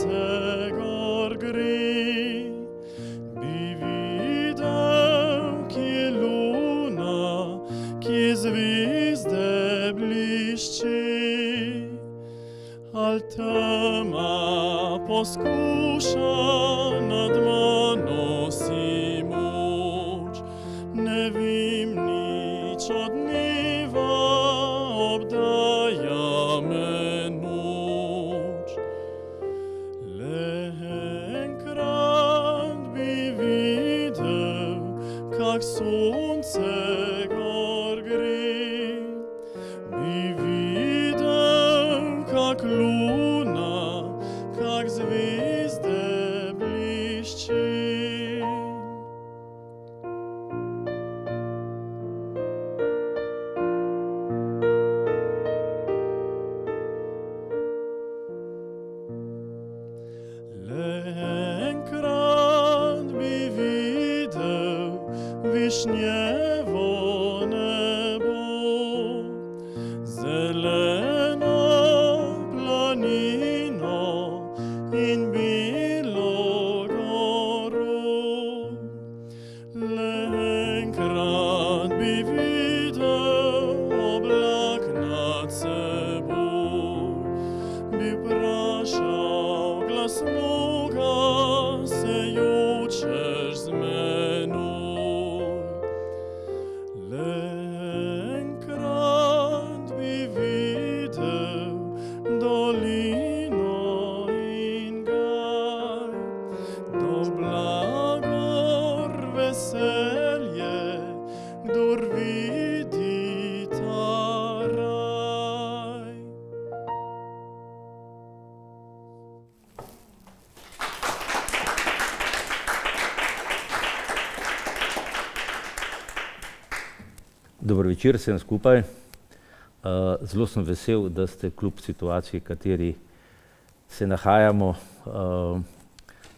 sonce gor gre, bi videl, kje luna, kje zvezde blišči, al tema poskuša nad mano si moč, ne vem nič od dneva, obdaja me noč. Le enkrat bi videl, kak sonce gor gre, bi videl, kak luna, kak zvezde blišči. Enkrat bi videl višnjevo nebo, zeleno planino in belo goro. Le enkrat bi videl oblak nad seboj, bi vprašal glasnoga, se jočeš z menoj. Le enkrat bi videl dolino in gaj, do blagor veselje, kdor vidi ta raj. Dober večer vsem skupaj. Zelo sem vesel, da ste kljub situaciji, v kateri se nahajamo,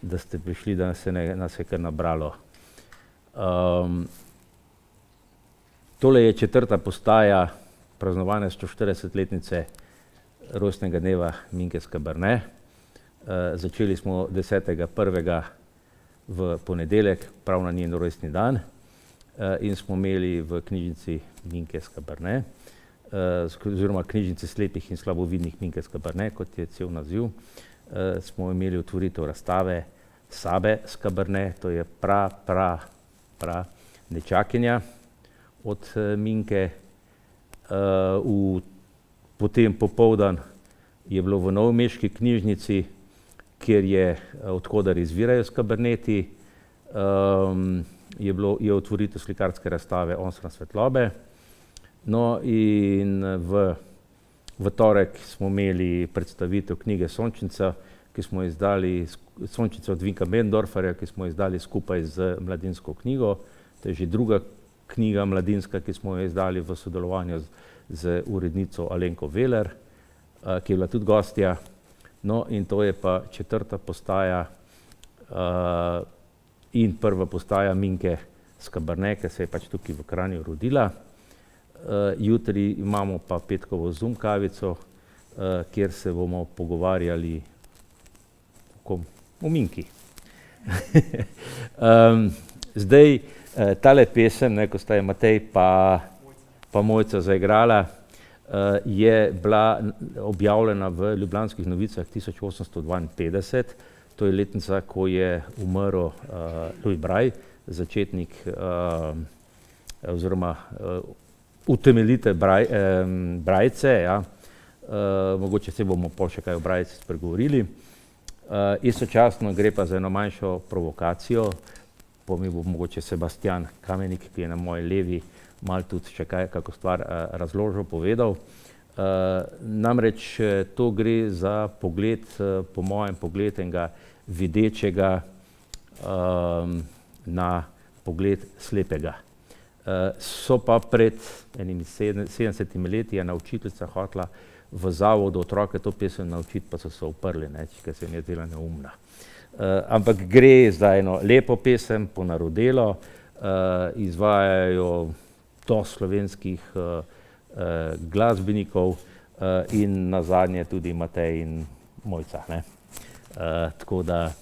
da ste prišli, da nas je kar nabralo. Tole je 4. postaja praznovanja 140-letnice rojstnega dneva Minke Skaberne. Začeli smo 10.1. v ponedeljek, prav na njen rojstni dan, in smo imeli v knjižnici Minke Skaberne, oziroma knjižnici slepih in slabovidnih Minke Skaberne, kot je cel naziv, smo imeli otvoritev razstave Sabe Skaberne, to je nečakinja od Minke. Potem popoldan je bilo v novomeški knjižnici, kjer je, odkoder izvirajo Skaberneti, je otvoritev slikarske razstave Onstran svetlobe. No in v torek smo imeli predstavitev knjige Sončnica, ki smo izdali, Sončnica od Vinka Bendorferja, ki smo izdali skupaj z Mladinsko knjigo. To je že druga knjiga mladinska, ki smo jo izdali v sodelovanju z urednico Alenko Veler, ki je bila tudi gostja. No in to je pa 4. postaja in 1. postaja Minke Skaberne, ki se je pač tukaj v Kranju rodila. Jutri imamo pa petkovo Zoom kavico, kjer se bomo pogovarjali o Minki. Zdaj, tale pesem, ko sta je Matej pa Mojca zaigrala, je bila objavljena v Ljubljanskih novicah 1852. To je letnica, ko je umrl Louis Braille, začetnik oziroma utemeljitelj Brajice. Ja. Mogoče se bomo pol še kaj o Brajici spregovorili. Istočasno gre pa za eno manjšo provokacijo. Mi bo mogoče Sebastian Kamenik, ki je na moji levi, malo tudi še kako stvar razložil, povedal. Namreč to gre za pogled, po mojem pogled enega videčega na pogled slepega. So pa pred enimi 70 leti ena učiteljica hotela v zavodu otroke to pesem naučiti, pa so se uprli, ker se jim je zdela neumna. Ampak gre za eno lepo pesem, ponarodelo, izvajajo do slovenskih glasbenikov in nazadnje tudi Matej in Mojca. Tako da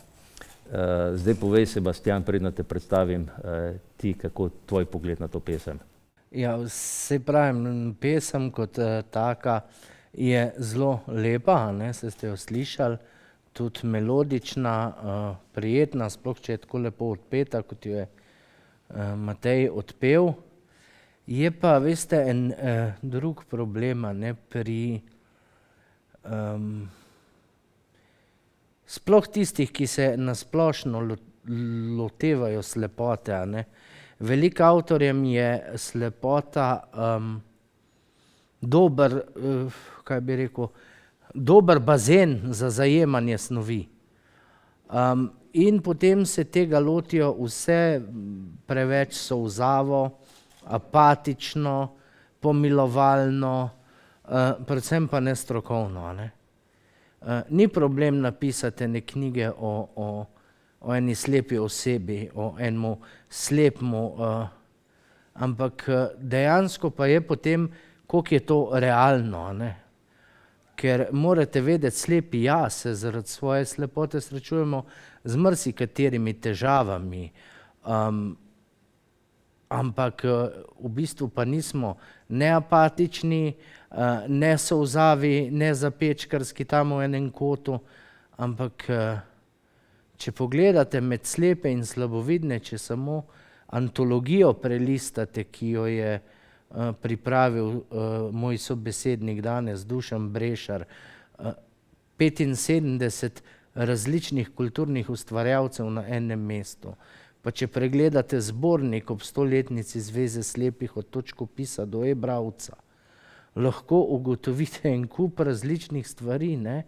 zdaj povej, Sebastijan, predno te predstavim, ti, kako tvoj pogled na to pesem. Ja, saj pravim, pesem kot taka je zelo lepa, ne, saj ste jo slišali, tudi melodična, prijetna, sploh če je tako lepo odpeta, kot jo je Matej odpel. Je pa, veste, en drug problem, ne, pri sploh tistih, ki se na splošno lotevajo slepote, a ne. Veliko avtorjem je slepota dober, kaj bi rekel, dober bazen za zajemanje snovi. In potem se tega lotijo vse preveč solzavo, apatično, pomilovalno, predvsem pa nestrokovno, a ne. Ni problem napisati ene knjige o eni slepi osebi, o enemu slepemu, ampak dejansko pa je potem, koliko je to realno, a ne. Ker morate vedeti, slepi se zaradi svoje slepote srečujemo z marsikaterimi težavami, ampak v bistvu pa nismo ne apatični, ne solzavi, ne zapečkarski tam v enem kotu, ampak če pogledate med slepe in slabovidne, če samo antologijo prelistate, ki jo je pripravil moj sobesednik danes, Dušan Brešar, 75 različnih kulturnih ustvarjalcev na enem mestu. Pa če pregledate zbornik ob 100-letnici Zveze slepih od točkopisa do e-bralca, lahko ugotovite en kup različnih stvari, ne.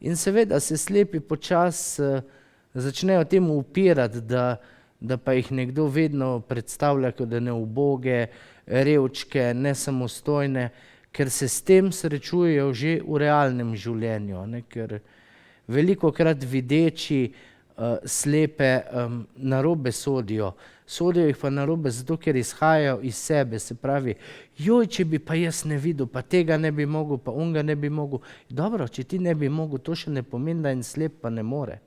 In seveda se slepi počasi začnejo temu upirati, da pa jih nekdo vedno predstavlja kot ene uboge, revčke, nesamostojne, ker se s tem srečujejo že v realnem življenju, ne, ker velikokrat videči slepe narobe sodijo. Sodijo jih pa narobe zato, ker izhajajo iz sebe, se pravi, če bi pa jaz ne videl, pa tega ne bi mogel, pa onega ne bi mogel. Dobro, če ti ne bi mogel, to še ne pomeni, da en slep pa ne more.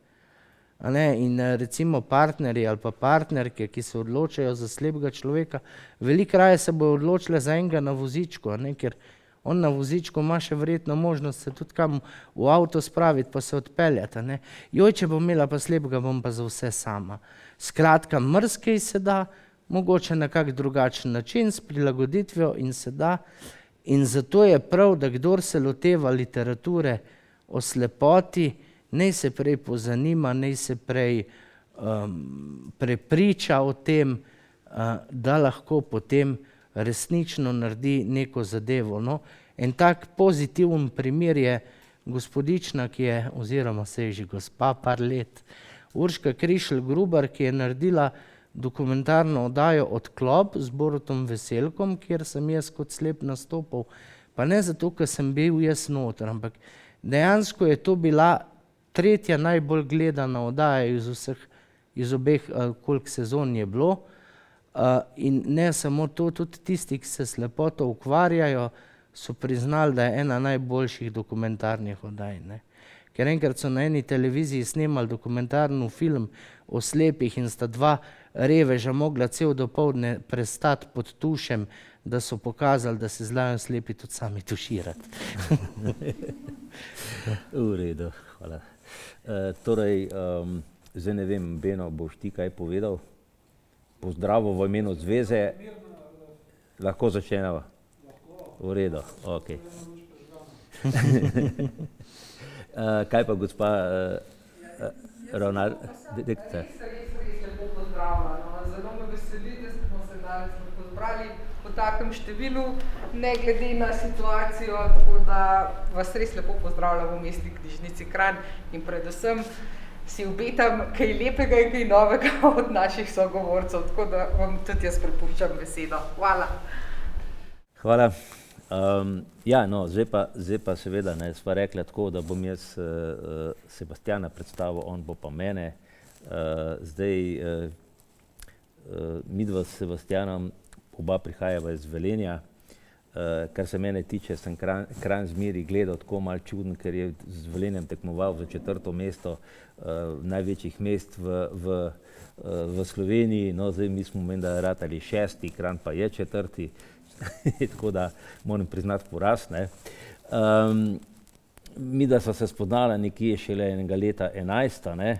A ne, in recimo partnerji ali pa partnerke, ki se odločajo za slepega človeka, veliko raje se bojo odločile za enega na vozičku, a ne, ker on na vozičku ima še verjetno možnost se tudi kam v avto spraviti pa se odpeljati, a ne. Če bom imela pa slepega, bom pa za vse sama. Skratka, marsikaj se da, mogoče na kak drugačen način, s prilagoditvijo in se da. In zato je prav, da kdor se loteva literature o slepoti, naj se prej pozanima, naj se prej prepriča o tem, da lahko potem resnično naredi neko zadevo, no. En tak pozitiven primer je gospodična, ki je, oziroma saj že gospa par let, Urška Krišelj Grubar, ki je naredila dokumentarno oddajo Odklop z Borutom Veselkom, kjer sem jaz kot slep nastopal, pa ne zato, ker sem bil jaz noter, ampak dejansko je to bila tretja najbolj gledana oddaja iz obeh, koliko sezon je bilo. In ne samo to, tudi tisti, ki se s slepoto ukvarjajo, so priznali, da je ena najboljših dokumentarnih oddaj, ne. Ker enkrat so na eni televiziji snemali dokumentarni film o slepih in sta dva reveža mogla cel dopoldne prestati pod tušem, da so pokazali, da se znajo slepi tudi sami tuširati. V redu, hvala. Torej, zdaj ne vem, Beno, boš ti kaj povedal? Pozdravo v imenu zveze. Lahko začneva? V redu, okej. Kaj pa gospa deklica? Res lepo pozdravljeno. Zelo me veseli, da smo se danes lahko zbrali v takem številu, ne glede na situacijo, tako da vas res lepo pozdravljam v Mestni knjižnici Kranj in predvsem si obetam kaj lepega in kaj novega od naših sogovorcev, tako da vam tudi jaz prepuščam besedo. Hvala. Hvala. Zdaj pa seveda, ne, sva rekla tako, da bom jaz Sebastjana predstavil, on bo pa mene. Midva s Sebastjanom, oba prihajava iz Velenja. Kar se mene tiče, sem Kranj zmeri gledal tako malo čuden, ker je z Velenjem tekmoval za 4. mesto največjih mest v Sloveniji. No, zdaj mi smo menda ratali 6., Kranj pa je 4., tako da moram priznati poraz, ne. Mi da sva se spoznala nekje šele enega leta 11, ne,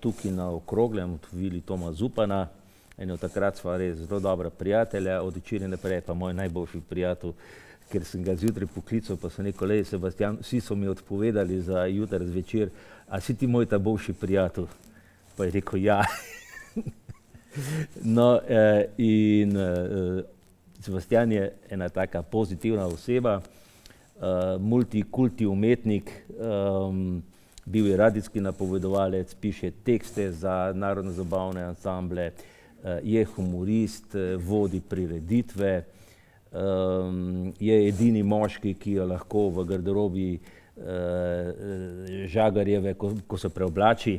tukaj na Okroglem, v vili Toma Zupana, in od takrat sva res zelo dobra prijatelja, od včeraj naprej pa moj najboljši prijatelj, ker sem ga zjutraj poklical, pa sem rekel, lej Sebastian, vsi so mi odpovedali za jutri zvečer, a si ti moj ta boljši prijatelj? Pa je rekel, ja. No, in Sebastian je ena taka pozitivna oseba, multikulti umetnik, bil je radijski napovedovalec, piše tekste za narodno-zabavne ansamble, je humorist, vodi prireditve, je edini moški, ki je lahko v garderobi Žagarjeve, ko se preoblači.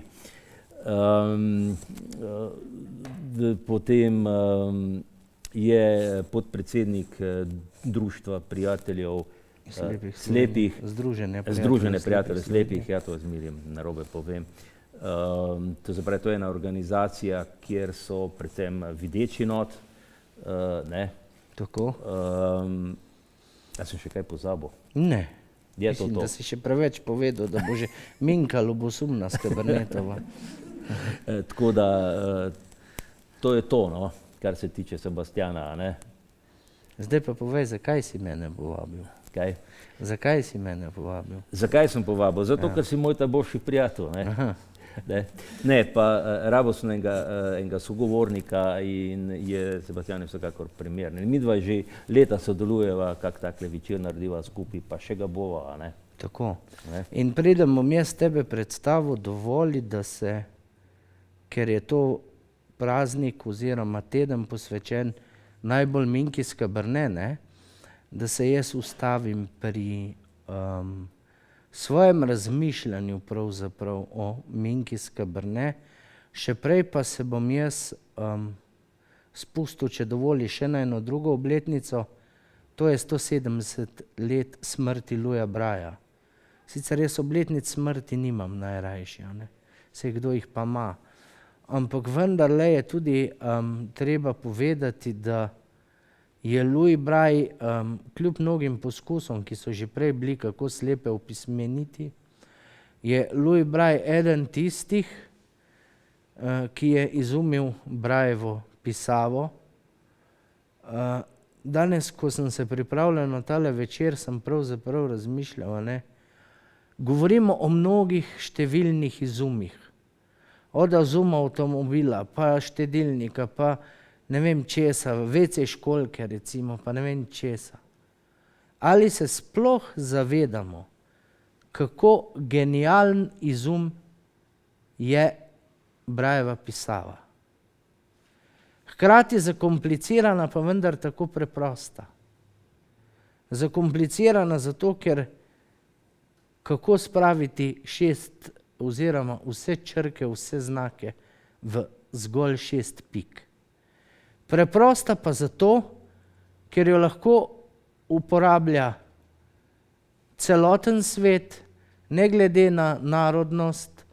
Potem je podpredsednik Društva prijateljev slepih, Združenje prijateljev slepih, ja to zmerim, narobe povem. To se pravi, to je ena organizacija, kjer so predvsem videči not, ne. Tako. A sem še kaj pozabil? Ne. Mislim, da si še preveč povedal, da bo že Minka ljubosumna s Kabernetova. Tako da, to je to, no, kar se tiče Sebastiana, ne. Zdaj pa povej, zakaj si mene povabil? Kaj? Zakaj si mene povabil? Zakaj sem povabil? Zato, ker si moj ta boljši prijatelj, ne. Ne, pa rabo sem enega sogovornika in je Sebastian vsekakor primeren. Mi dva že leta sodelujeva, kak takle večer narediva skupaj, pa še ga bova, ne. Tako. In preden bom jaz tebe predstavil, dovoli, da se, ker je to praznik oziroma teden posvečen najbolj Minki s Kaberne, ne, da se jaz ustavim pri svojem razmišljanju pravzaprav o Minki s Kaberne. Še prej pa se bom jaz spustil, če dovoli, še na eno drugo obletnico, to je 170 let smrti Louisa Brailla. Sicer jaz obletnic smrti nimam najrajši, ne, saj kdo jih pa ima. Ampak vendarle je tudi treba povedati, da je Louis Braille, kljub mnogim poskusom, ki so že prej bili, kako slepe opismeniti, je Louis Braille eden tistih, ki je izumil Braillevo pisavo. Danes, ko sem se pripravljal na tale večer, sem pravzaprav razmišljal, ne, govorimo o mnogih številnih izumih. Od izuma avtomobila, pa štedilnika, pa ne vem česa, WC školjke recimo, pa ne vem česa. Ali se sploh zavedamo, kako genialen izum je Braillova pisava? Hkrati zakomplicirana, pa vendar tako preprosta. Zakomplicirana zato, ker kako spraviti 6 oziroma vse črke, vse znake v zgolj 6 pik. Preprosta pa zato, ker jo lahko uporablja celoten svet, ne glede na narodnost,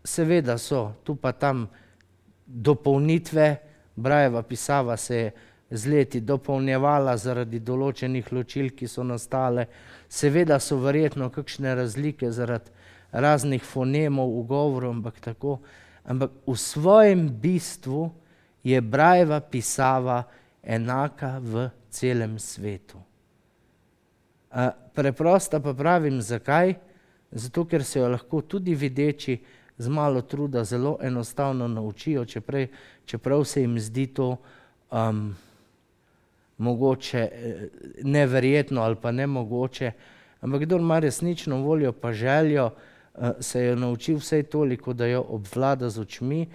seveda so tu pa tam dopolnitve, Braillova pisava se je z leti dopolnjevala zaradi določenih ločil, ki so nastale, seveda so verjetno kakšne razlike zaradi raznih fonemov, ugovorov, ampak v svojem bistvu je Braillova pisava enaka v celem svetu. Preprosta pa pravim zakaj? Zato, ker se jo lahko tudi videči z malo truda zelo enostavno naučijo, čeprav se jim zdi to mogoče neverjetno ali pa nemogoče, ampak kdor ima resnično voljo pa željo, se jo nauči vsaj toliko, da jo obvlada z očmi,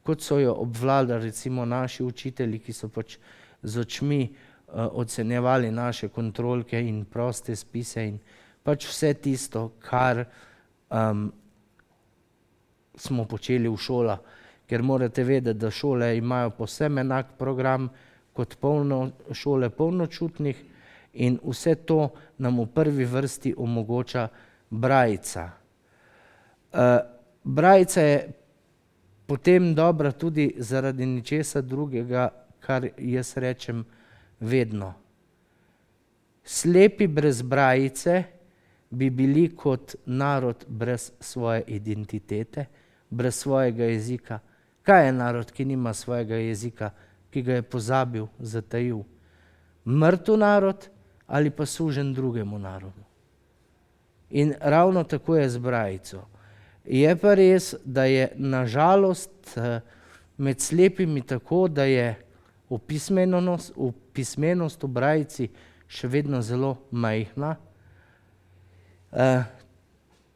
kot so jo obvladali recimo naši učitelji, ki so pač z očmi ocenjevali naše kontrolke in proste spise in pač vse tisto, kar smo počeli v šolah. Ker morate vedeti, da šole imajo povsem enak program, kot šole polnočutnih in vse to nam v prvi vrsti omogoča brajica. Brajica je potem dobra tudi zaradi ničesa drugega, kar jaz rečem vedno. Slepi brez brajice bi bili kot narod brez svoje identitete, brez svojega jezika. Kaj je narod, ki nima svojega jezika, ki ga je pozabil, zatajil? Mrtev narod ali pa sužen drugemu narodu? In ravno tako je z brajico. Je pa res, da je na žalost med slepimi tako, da je pismenost v brajici še vedno zelo majhna.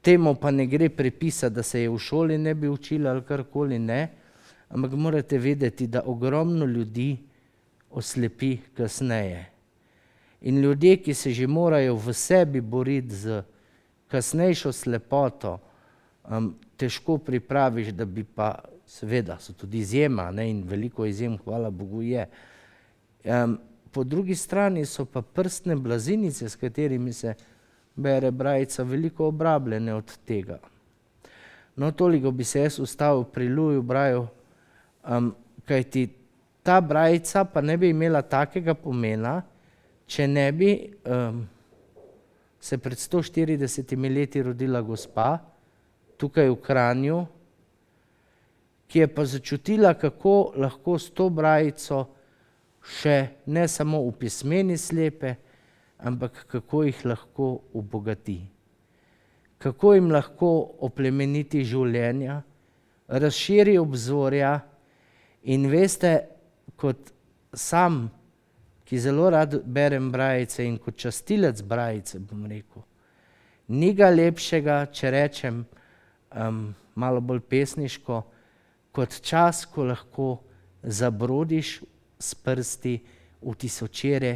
Temu pa ne gre pripisati, da se je v šoli ne bi učila ali karkoli, ne, ampak morate vedeti, da ogromno ljudi oslepi kasneje. In ljudje, ki se že morajo v sebi boriti z kasnejšo slepoto, težko pripraviš, da bi pa, seveda so tudi izjema, ne, in veliko izjem, hvala Bogu, je. Po drugi strani so pa prstne blazinice, s katerimi se bere brajica, veliko obrabljene od tega. No, toliko bi se jaz ustavil pri Louisu Brailleu, kajti ta brajica pa ne bi imela takega pomena, če ne bi se pred 140 leti rodila gospa tukaj v Kranju, ki je pa začutila, kako lahko s to brajico še ne samo v pismeni slepe, ampak kako jih lahko obogati. Kako jim lahko oplemeniti življenja, razširi obzorja in veste, kot sam, ki zelo rad berem brajice in kot častilec brajice, bom rekel, ni ga lepšega, če rečem malo bolj pesniško, kot čas, ko lahko zabrodiš s prsti v tisočere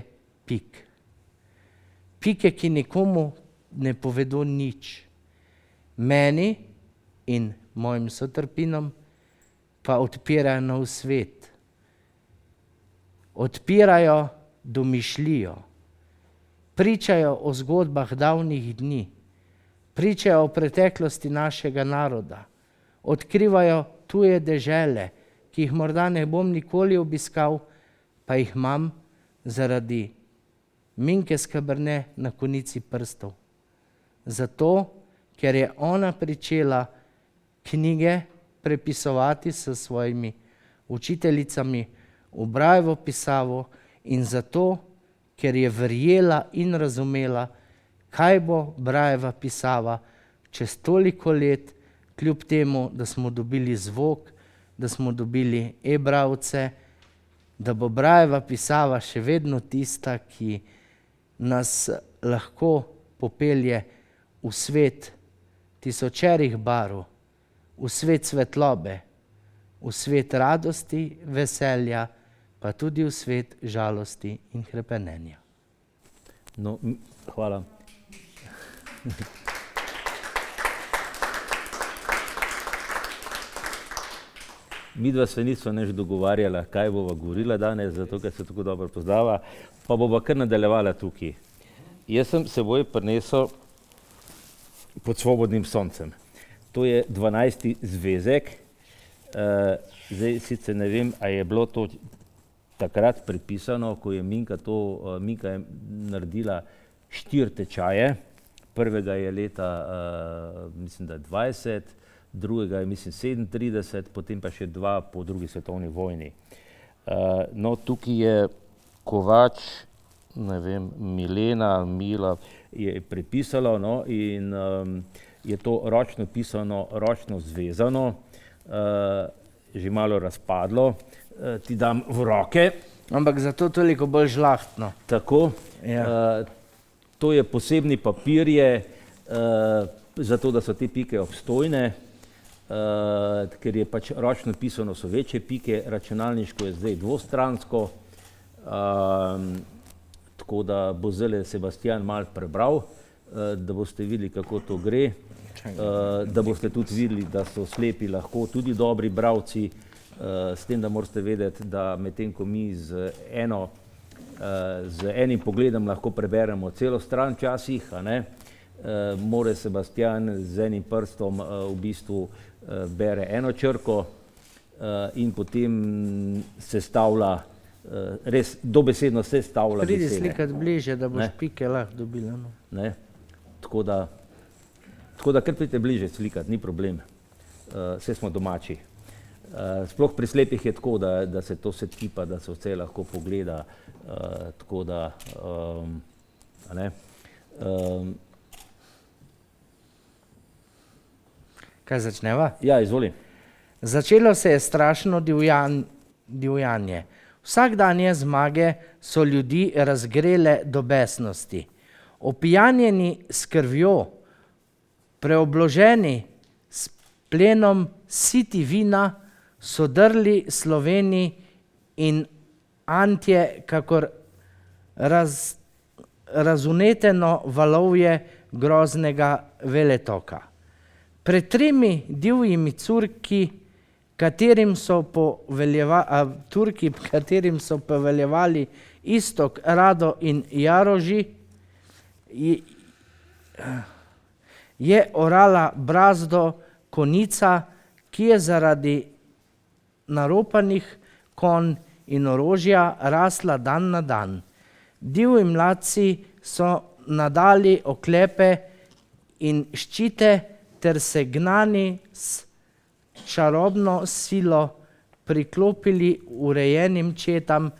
pik. Pike, ki nikomu ne povedo nič. Meni in mojim sotrpinom pa odpirajo nov svet. Odpirajo domišljijo. Pričajo o zgodbah davnih dni. Pričajo o preteklosti našega naroda. Odkrivajo tuje dežele, ki jih morda ne bom nikoli obiskal, pa jih imam zaradi Minke Skaberne na konici prstov. Zato, ker je ona pričela knjige prepisovati s svojimi učiteljicami v Braillevo pisavo in zato, ker je verjela in razumela, kaj bo Brailleva pisava čez toliko let, kljub temu, da smo dobili zvok, da smo dobili e-bralce, da bo Brailleva pisava še vedno tista, ki nas lahko popelje v svet tisočerih barv, v svet svetlobe, v svet radosti, veselja, pa tudi v svet žalosti in hrepenenja. No, hvala. Midva se nisva nič dogovarjala, kaj bova govorila danes, zato ker se tako dobro poznava, pa bova kar nadaljevala tukaj. Jaz sem seboj prinesel Pod svobodnim soncem. To je 12. zvezek. Zdaj sicer ne vem, a je bilo to takrat prepisano, ko je Minka je naredila 4 tečaje. Prvega je leta, mislim, da 20, drugega je, mislim, 37, potem pa še 2 po drugi svetovni vojni. No, tukaj je Kovač, ne vem, Mila je prepisalo, no, in je to ročno pisano, ročno zvezano, že malo razpadlo, ti dam v roke. Ampak zato toliko bolj žlahtno. Tako. Ja. To je posebni papirje, zato da so te pike obstojne, ker je pač ročno pisano, so večje pike, računalniško je zdaj dvostransko, tako da bo zdaj Sebastian malo prebral, da boste videli, kako to gre, da boste tudi videli, da so slepi lahko tudi dobri bralci, s tem, da morate vedeti, da medtem ko mi z enim pogledom lahko preberemo celo stran včasih, a ne, more Sebastian z enim prstom v bistvu bere eno črko in potem sestavlja, res dobesedno sestavlja besede. Pridi slikati bliže, da boš pike lahko dobila. No. Ne? Tako da kar pridite bliže slikati, ni problem. Vse smo domači. Sploh pri slepih je tako, da se to tipa, da se vse lahko pogleda, tako da, a ne. Kaj začneva? Ja, izvoli. Začelo se je strašno divjanje. Vsakdanje zmage so ljudi razgrele do besnosti. Opijanjeni s krvjo, preobloženi s plenom siti vina, so drli Sloveniji in Antje kakor razuneteno valovje groznega veletoka. Pred 3 divjimi katerim so poveljevali Istok, Rado in Jaroži, je orala brazdo konica, ki je zaradi naropanih konj in orožja rasla dan na dan. Divji mladci so nadali oklepe in ščite ter se gnani s čarobno silo priklopili urejenim četam,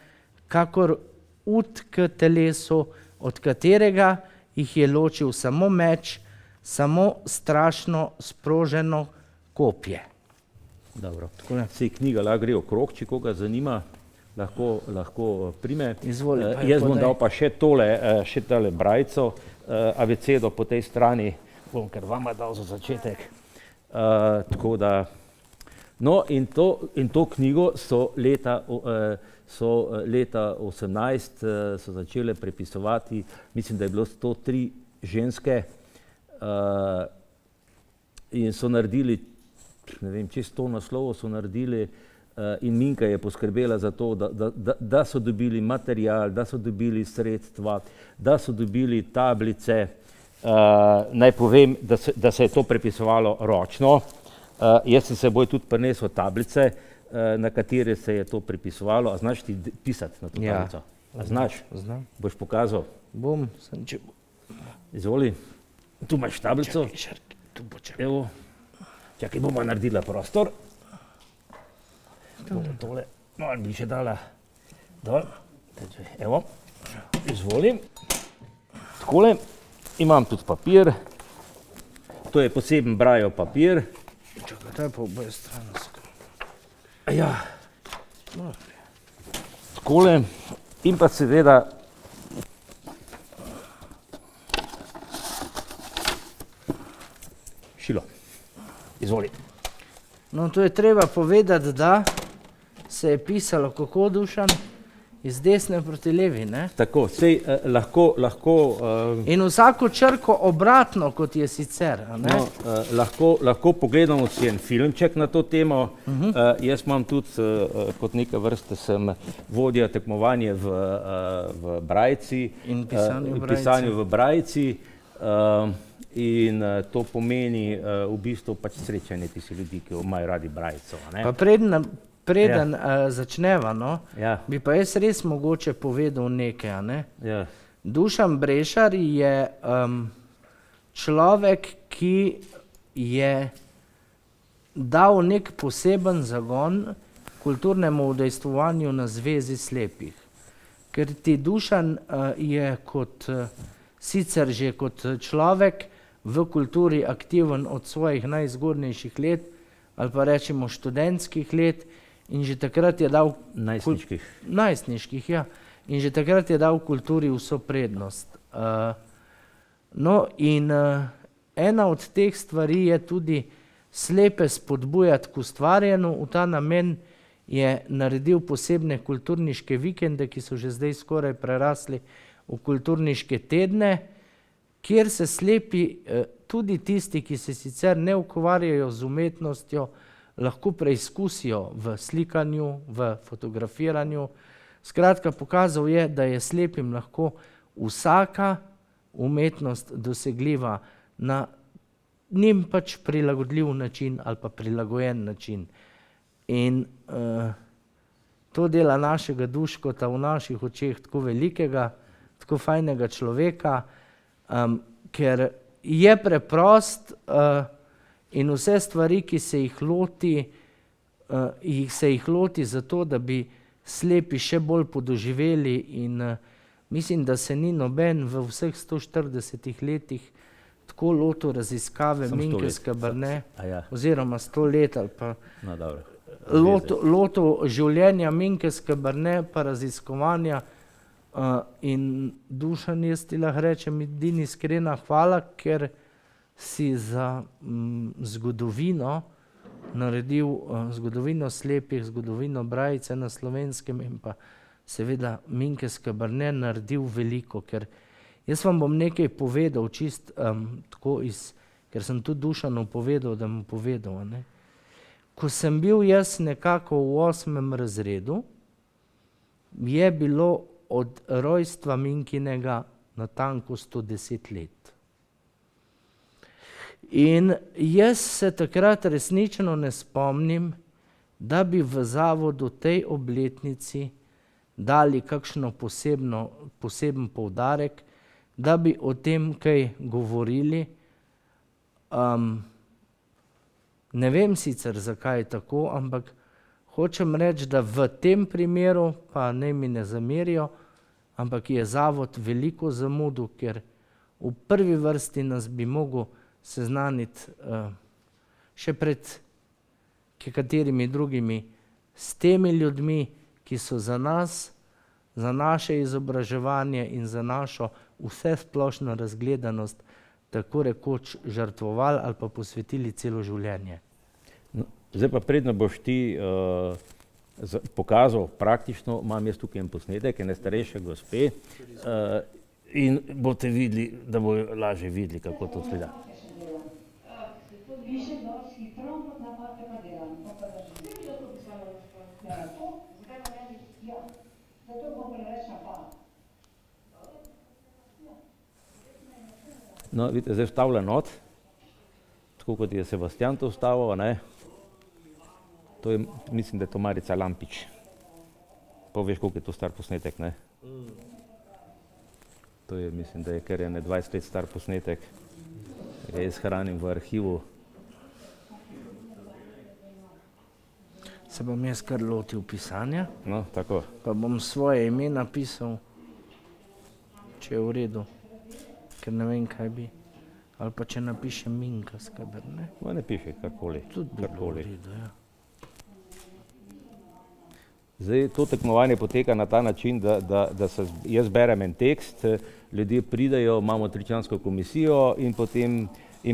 kakor ud k telesu, od katerega jih je ločil samo meč, samo strašno sproženo kopje. Dobro. Sej knjiga lahko gre okrog, če koga zanima, lahko prime. Izvoli, jaz bom dal pa še tole brajico, abecedo po tej strani, bom kar vama dal za začetek. Tako da, no in to knjigo so leta 18 so začele prepisovati, mislim, da je bilo 103 ženske in so naredili, ne vem, čez 100 naslovov so naredili in Minka je poskrbela za to, da so dobili material, da so dobili sredstva, da so dobili tablice. Naj povem, da se je to prepisovalo ročno. Jaz sem seboj tudi prinesel tablice, na katere se je to prepisovalo. A znaš ti pisati na to tablico? A znaš? Znam. Boš pokazal? Bom, sem če bo. Izvoli. Tu imaš tablico. Tu bo čakaj. Evo. Čakaj, bomo naredila prostor. Bomo tole, malo bi še dala dol. Evo, izvolim. Takole, imam tudi papir. To je poseben brajev papir. Čakaj, to je pa oboje stransko. Ja. Takole. In pa seveda šilo. Izvoli. No, to je treba povedati, da se je pisalo kako, Dušan? Iz desne proti levi, ne? Tako, sej lahko In vsako črko obratno, kot je sicer, a ne? lahko pogledamo si en filmček na to temo. Jaz imam tudi, kot neke vrste sem vodja tekmovanje v brajici. In pisanju v brajici. In to pomeni v bistvu pač srečanje tistih ljudi, ki imajo radi brajico. Pa preden začneva, no, bi pa jaz res mogoče povedal nekaj, a ne? Ja. Dušan Brešar je človek, ki je dal nek poseben zagon kulturnemu udejstvovanju na Zvezi slepih. Ker ti Dušan je kot sicer že kot človek v kulturi aktiven od svojih najzgodnejših let, ali pa rečemo študentskih let, in že takrat je dal najstniških, ja. In že takrat je dal kulturi vso prednost. No, in ena od teh stvari je tudi slepe spodbujati k ustvarjanju. V ta namen je naredil posebne kulturniške vikende, ki so že zdaj skoraj prerasli v kulturniške tedne, kjer se slepi, tudi tisti, ki se sicer ne ukvarjajo z umetnostjo, lahko preizkusijo v slikanju, v fotografiranju. Skratka, pokazal je, da je slepim lahko vsaka umetnost dosegljiva na njim pač prilagodljiv način ali pa prilagojen način. In to dela našega Duškota v naših očeh tako velikega, tako fajnega človeka, ker je preprost in vse stvari, ki se jih loti zato, da bi slepi še bolj podoživeli, in mislim, da se ni noben v vseh 140 letih tako lotil raziskave Minke Skaberne, oziroma 100 let ali pa lotil življenja Minke Skaberne pa raziskovanja. In Dušan, jaz ti lahko rečem edini iskrena hvala, ker si za zgodovino naredil zgodovino slepih, zgodovino brajice na Slovenskem in pa seveda Minke Skaberne naredil veliko, ker jaz vam bom nekaj povedal, čist tako ker sem tudi Dušanu povedal, da mu povedal. Ko sem bil jaz nekako v 8. razredu, je bilo od rojstva Minkinega natanko 110 let. In jaz se takrat resnično ne spomnim, da bi v zavodu tej obletnici dali kakšno poseben poudarek, da bi o tem kaj govorili. Ne vem sicer, zakaj je tako, ampak hočem reči, da v tem primeru, pa naj mi ne zamerijo, ampak je zavod veliko zamudil, ker v prvi vrsti nas bi mogel seznaniti še pred katerimi drugimi s temi ljudmi, ki so za nas, za naše izobraževanje in za našo vsesplošno razgledanost tako rekoč žrtvovali ali pa posvetili celo življenje. Zdaj pa predno boš ti pokazal praktično, imam jaz tukaj en posnetek, ene starejše gospe in boste videli, da bojo lažje videli, kako to izgleda. No, vidite, zdaj vstavlja not, tako kot je Sebastian to vstavil, ne? To je, mislim, da je to Marica Lampič. Pa veš, koliko je to star posnetek, ne? To je, mislim, da je kar 20 let star posnetek. Jaz hranim v arhivu. Se bom jaz kar lotil pisanja. No, tako. Pa bom svoje ime napisal, če je v redu. Ker ne vem, kaj bi. Ali pa če napišem Minka Skaberne. No, ne piše, karkoli. Tudi bi bilo v redu, ja. Zdaj, to tekmovanje poteka na ta način, da jaz berem en tekst, ljudje pridejo, imamo tričlansko komisijo in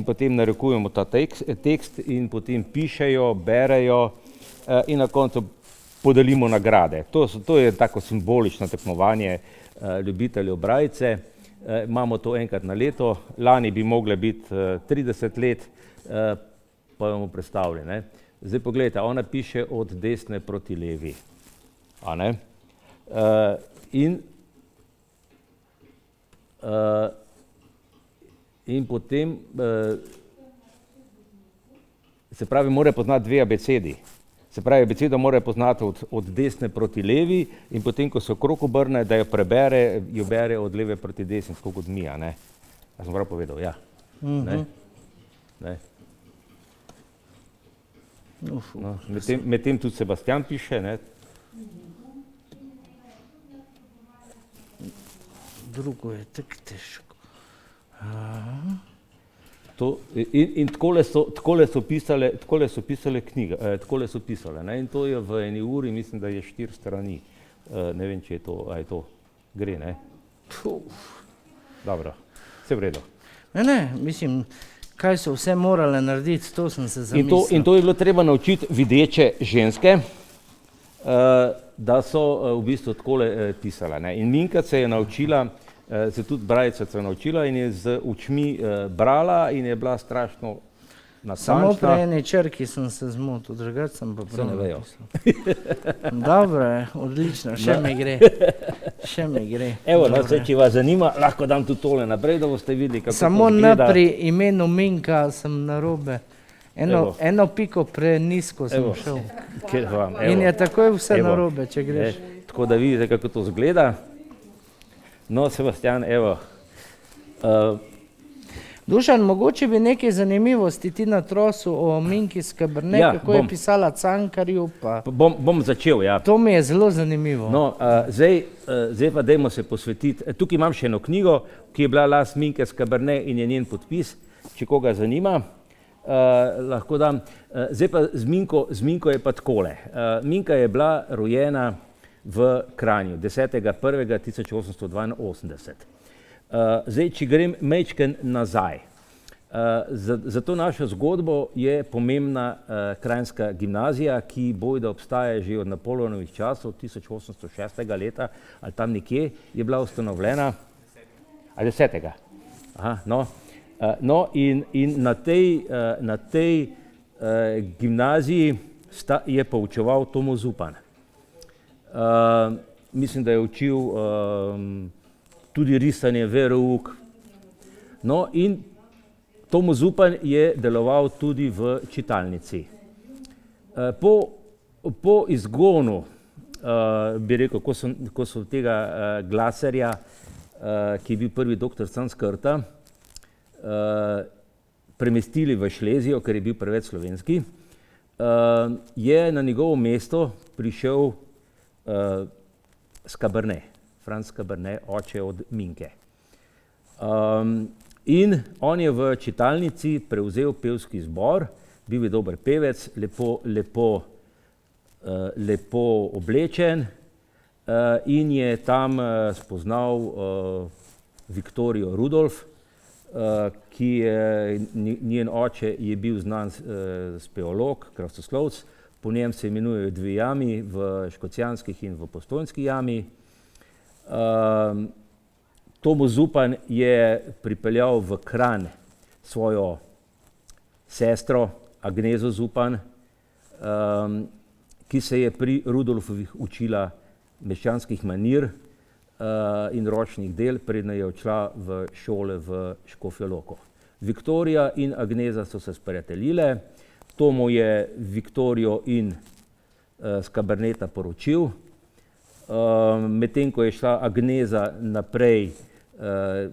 potem narekujemo ta tekst in potem pišejo, berejo in na koncu podelimo nagrade. To je tako simbolično tekmovanje ljubiteljev brajice. Imamo to enkrat na leto, lani bi mogle biti 30 let, pa bomo predstavili. Zdaj pogledajte, ona piše od desne proti levi. In potem, se pravi, mora poznati dve abecedi. Se pravi, abecedo mora poznati od desne proti levi in potem, ko se okrog obrne, da jo prebere, jo bere od leve proti desni, tako kot mi, a ne? A sem prav povedal, ja. Medtem tudi Sebastian piše, ne? Drugo je tako težko. In takole so pisale knjige, takole so pisale, ne, in to je v eni uri, mislim, da je 4 strani, ne vem, če je to, a je to, gre, ne? Dobro, vse v redu. Ne, mislim, kaj so vse morale narediti, to sem se zamislil. In to je bilo treba naučiti videče ženske, da so v bistvu takole pisale, ne, in Minka se je naučila, se tudi brajica se je naučila in je z očmi brala in je bila strašno Samo natančna. pri eni črki sem se zmotil, drugače sem pa Se ne prav vejo. napisal. Dobro je, odlično, še mi gre. Še mi gre. Evo, no, Dobro zdaj, je. če vas zanima, lahko dam tudi tole naprej, da boste videli, kako Samo to N izgleda. pri imenu Minka sem narobe. Evo. Eno piko prenizko sem Evo. šel. Kjer vam, In je takoj vse Evo. narobe, če greš. Tako da vidite, kako to izgleda. No, Sebastian, evo. Dušan, mogoče bi nekaj zanimivosti ti na trosu o Minki s Cabernet, Ja, kako je bom. pisala Cankarju, pa Bom začel, ja. to mi je zelo zanimivo. No, zdaj pa dajmo se posvetiti. Tukaj imam še eno knjigo, ki je bila last Minke s Cabernet in je njen podpis, če koga zanima. Lahko dam. Zdaj pa z Minko je pa takole. Minka je bila rojena v Kranju 10.1.1882. Zdaj, če grem majčken nazaj. Za to našo zgodbo je pomembna kranjska gimnazija, ki bojda obstaja že od Napoleonovih časov, 1806. leta, ali tam nekje je bila ustanovljena. Ali 10. Aha, no. No, in na tej gimnaziji je poučeval Tomo Zupan. Mislim, da je učil tudi risanje, verouk. No, in Tomo Zupan je deloval tudi v čitalnici. Po izgonu, bi rekel, ko so tega Glaserja, ki je bil prvi doktor Sanskrta, premestili v Šlezijo, ker je bil preveč slovenski, je na njegovo mesto prišel Cabernet, Franc Cabernet, oče od Minke. In on je v čitalnici prevzel pevski zbor, bil je dober pevec, lepo oblečen in je tam spoznal Viktorijo Rudolf, ki je, njen oče je bil znan speolog, krastoslovec, po njem se imenujejo dve jami, v Škocjanskih in v Postojnski jami. Tomo Zupan je pripeljal v Kranj svojo sestro Agnezo Zupan, ki se je pri Rudolfovih učila meščanskih manir in ročnih del, predno je odšla v šole v Škofjo Loko. Viktorija in Agneza so se sprijateljile, Tomo je Viktorijo in s Caberneta poročil, medtem ko je šla Agneza naprej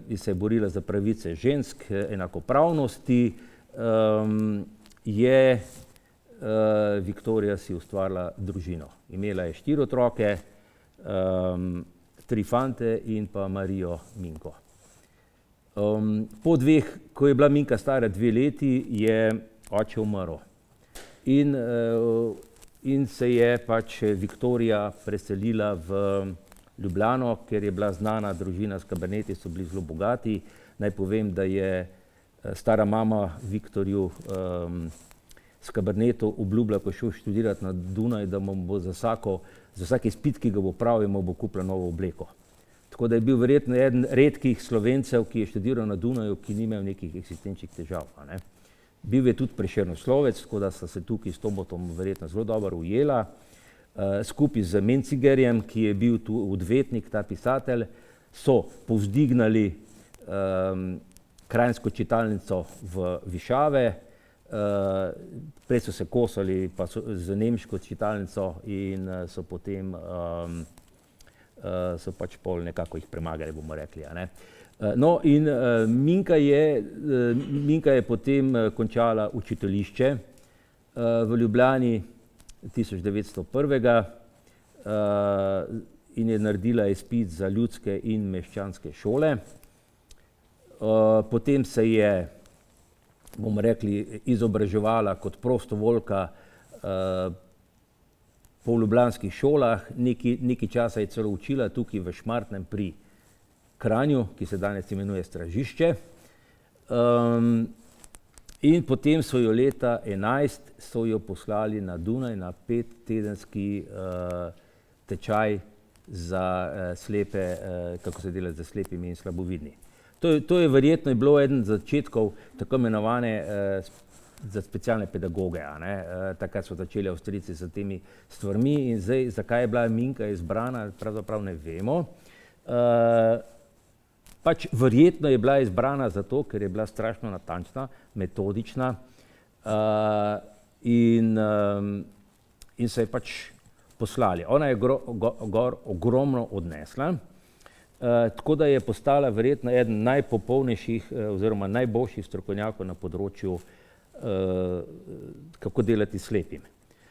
in se je borila za pravice žensk, enakopravnosti, je Viktorija si ustvarila družino. Imela je 4 otroke, 3 fante in pa Marijo Minko. Po dveh, ko je bila Minka stara 2 leti, je oče umrl. In se je pač Viktorija preselila v Ljubljano, ker je bila znana družina s Caberneti, so bili zelo bogati. Naj povem, da je stara mama Viktorju s Cabernetom obljubila, ko je šel študirati na Dunaj, da mu bo za vsak izpit, ki ga bo pravil, mu bo kupila novo obleko. Tako da je bil verjetno eden redkih Slovencev, ki je študiral na Dunaju, ki ni imel nekih eksistenčnih težav. Bil je tudi Prešernoslovec, tako da sta se tukaj s Tomotom verjetno zelo dobro ujela. Skupaj z Mencigerjem, ki je bil tu odvetnik, ta pisatelj, so povzdignali kranjsko čitalnico v Višave, prej so se kosali pa z nemško čitalnico in so potem so pač pol nekako jih premagali, bomo rekli. No in Minka je potem končala učiteljišče v Ljubljani 1901 in je naredila izpit za ljudske in meščanske šole. Potem se je, bomo rekli, izobraževala kot prostovoljka po ljubljanskih šolah, nekaj časa je celo učila tukaj v Šmartnem pri Kranju, ki se danes imenuje Stražišče. In potem so jo leta 2011 so jo poslali na Dunaj na 5-tedenski tečaj za slepe, kako se dela z slepimi in slabovidni. To je verjetno bilo eden začetkov tako imenovane za specialne pedagoge, a ne. Takrat so začeli Avstrijci s temi stvarmi in zdaj, zakaj je bila Minka izbrana, pravzaprav ne vemo. Pač verjetno je bila izbrana zato, ker je bila strašno natančna, metodična in so je pač poslali. Ona je gor ogromno odnesla, tako da je postala verjetno eden najpopolnejših oziroma najboljših strokovnjakov na področju, kako delati s slepim.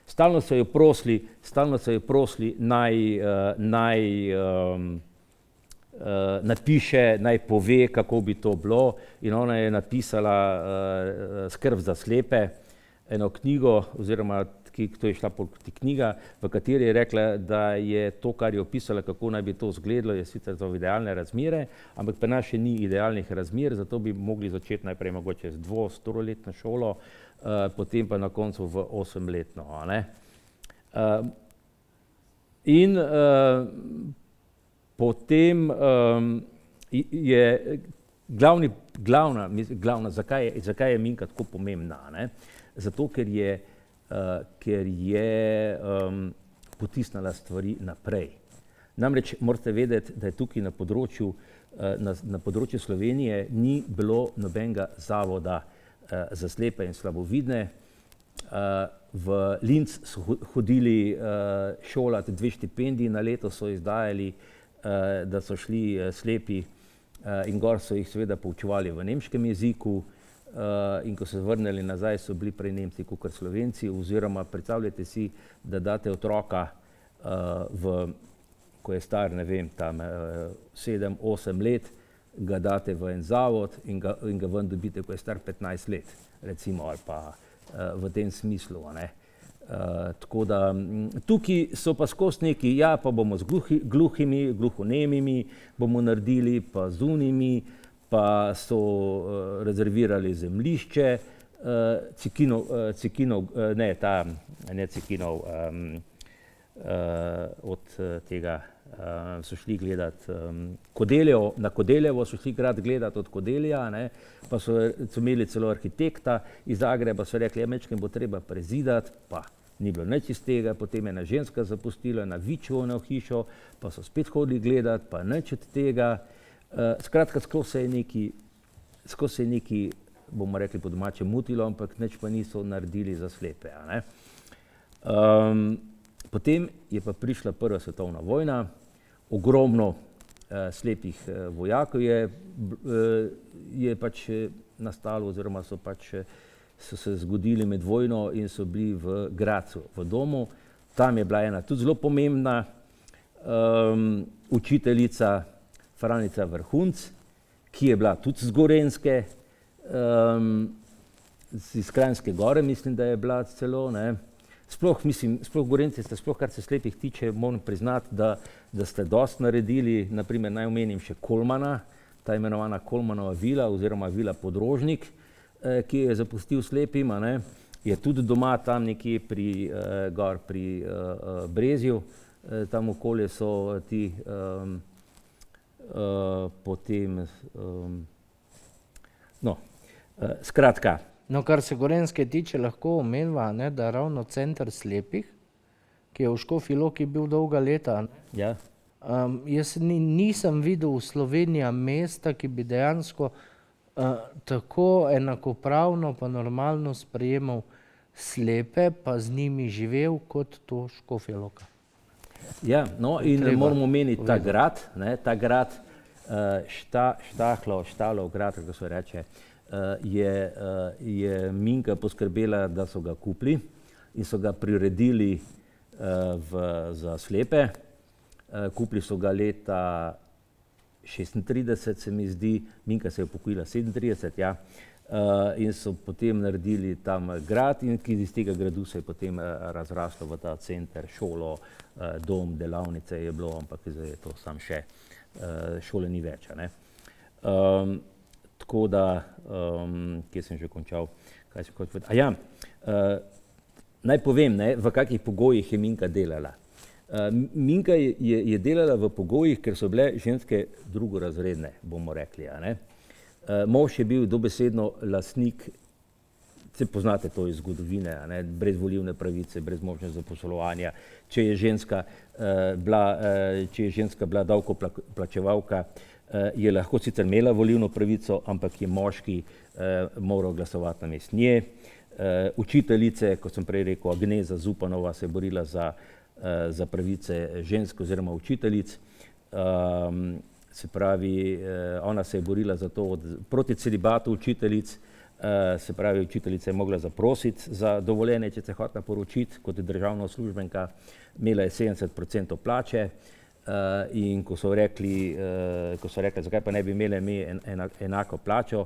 Stalno so jo prosili naj napiše, naj pove, kako bi to bilo, in ona je napisala Skrb za slepe, eno knjigo, oziroma to je šla knjiga, v kateri je rekla, da je to, kar je opisala, kako naj bi to izgledalo, je sicer za idealne razmere, ampak pri nas še ni idealnih razmer, zato bi mogli začeti najprej mogoče z 2-4-letno šolo, potem pa na koncu v 8-letno. In potem je glavna, zakaj je Minka tako pomembna, ne? Zato, ker je potisnila stvari naprej. Namreč morate vedeti, da je tukaj na področju Slovenije ni bilo nobenega zavoda za slepe in slabovidne. V Linz so hodili šolati 2 štipendiji na leto, so izdajali, da so šli slepi in gor so jih seveda poučevali v nemškem jeziku. In ko so se vrnili nazaj, so bili prej Nemci kakor Slovenci, oziroma predstavljajte si, da date otroka, ko je star, ne vem, tam 7-8 let, ga date v en zavod in ga ven dobite, ko je star 15 let, recimo, ali pa v tem smislu. Tako da tukaj so pa skozi neki, ja, pa bomo z gluhimi, gluhonemimi bomo naredili, pa z unimi, pa so rezervirali zemljišče, od tega so šli gledati na Kodeljevo, so šli gledati od Kodelja, pa so imeli celo arhitekta iz Zagreba, so rekli, mečkim bo treba prezidati, pa ni bilo nič iz tega, potem je ena ženska zapustila na Viču na hišo, pa so spet hodili gledati, pa nič od tega. Skratka, skozi se je neki, bomo rekli po domače, mutilo, ampak nič pa niso naredili za slepe. Potem je pa prišla Prva svetovna vojna, ogromno slepih vojakov je pač nastalo, oziroma so se zgodili med vojno in so bili v Gradcu, v domu. Tam je bila ena tudi zelo pomembna učiteljica, Franica Vrhunc, ki je bila tudi z Gorenjske, iz Kranjske Gore, mislim, da je bila celo, Sploh Gorenjci ste, sploh kar se slepih tiče, moram priznati, da ste dosti naredili, naprimer naj omenim še Kolmana, ta imenovana Kolmanova vila oziroma vila Podrožnik, ki je zapustil slepim, je tudi doma tam nekje gor pri Brezju, tam okolje so ti potem, skratka. No, kar se Gorenjske tiče, lahko omeniva, da ravno center slepih, ki je v Škofji Loki bil dolga leta. Ja. Jaz nisem videl v Sloveniji mesta, ki bi dejansko tako enakopravno pa normalno sprejemal slepe, pa z njimi živel kot to Škofja Loka. Ja, no in moramo omeniti ta grad, Štalov grad, kako se reče, je Minka poskrbela, da so ga kupili in so ga priredili za slepe. Kupili so ga leta 36, se mi zdi, Minka se je upokojila 37, ja. In so potem naredili tam grad in iz tega gradu se je potem razraslo v ta center, šolo, dom, delavnice je bilo, ampak zdaj je to sam še, šole ni več. Tako da, kje sem že končal, kaj sem hotel povedati? Naj povem, v kakih pogojih je Minka delala. Minka je delala v pogojih, ker so bile ženske drugorazredne, bomo rekli. Mož je bil dobesedno lastnik se poznate to iz zgodovine, a ne, brez volilne pravice, brez možnosti zaposlovanja. Če je ženska bila davkoplačevalka, je lahko sicer imela volilno pravico, ampak je moški moral glasovati namesto nje. Učiteljice, kot sem prej rekel, Agneza Zupanova se je borila za pravice žensk oziroma učiteljic. Se pravi, ona se je borila za to proti celibatu učiteljic, se pravi, učiteljica je mogla zaprositi za dovoljenje, če se hotela poročiti kot državna uslužbenka, imela je 70% plače in ko so rekli, zakaj pa ne bi imeli mi enako plačo,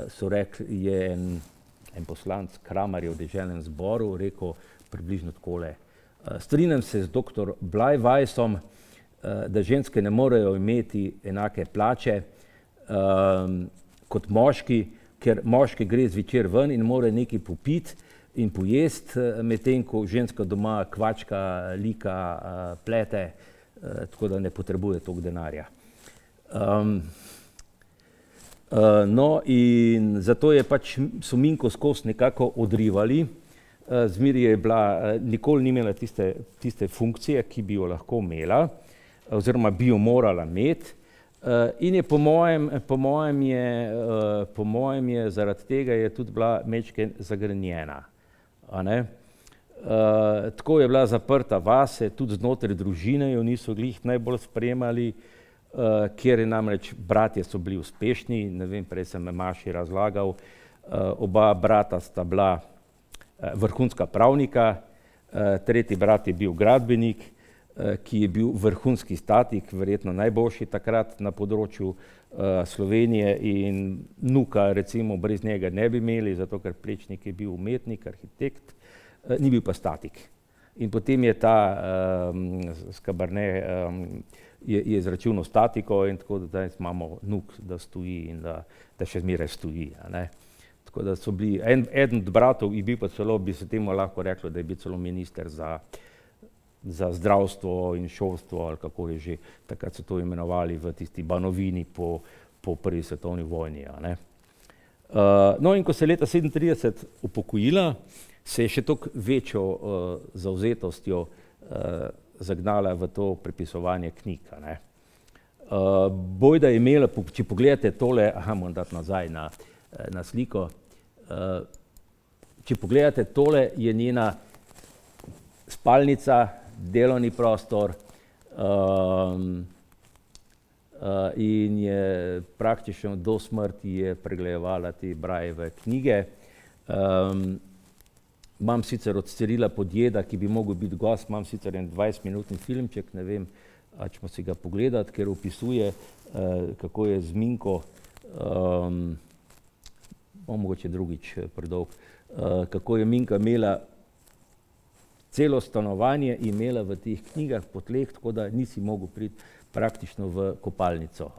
so rekli, je en poslanec Kramarja v deželnem zboru rekel približno takole. Strinjam se z dr. Blajvajsom, da ženske ne morejo imeti enake plače kot moški, ker moški gre zvečer ven in mora nekaj popiti in pojesti, medtem ko ženska doma kvačka, lika, plete, tako da ne potrebuje toliko denarja. No in zato je pač so Minko skozi nekako odrivali. Zmeraj je bila, nikoli ni imela tiste funkcije, ki bi jo lahko imela, oziroma bi jo morala imeti. In je po mojem je zaradi tega je tudi bila majčkeno zagrenjena. Tako je bila zaprta vase, tudi znotraj družine jo niso glih najbolj spremljali, kjer je namreč bratje so bili uspešni, ne vem, prej sem Maši razlagal, oba brata sta bila vrhunska pravnika, tretji brat je bil gradbenik, ki je bil vrhunski statik, verjetno najboljši takrat na področju Slovenije in vnuka recimo brez njega ne bi imeli, zato ker Plečnik je bil umetnik, arhitekt, ni bil pa statik. In potem je ta Skaberne je izračunal statiko in tako da danes imamo vnuk, da stoji in da še zmeraj stoji. Tako da so bili, eden od bratov je bil pa celo, bi se temu lahko reklo, da je bil celo minister za zdravstvo in šolstvo, ali kako je že, takrat so to imenovali v tisti Banovini po prvi svetovni vojni. No in ko se je leta 1937 upokojila, se je še toliko večjo zavzetostjo zagnala v to prepisovanje knjig. Bojda je imela, če pogledate tole, moram dati nazaj na sliko, če pogledate tole, je njena spalnica, delovni prostor in je praktično do smrti je pregledovala te Brajeve knjige. Imam sicer od Cirila Podjeda, ki bi mogel biti gost, imam sicer en 20-minutni filmček, ne vem, ali ćemo si ga pogledati, ker opisuje, kako je z Minko, mogoče drugič predolg, kako je Minka imela celo stanovanje imela v teh knjigah po tleh, tako da nisi mogel priti praktično v kopalnico.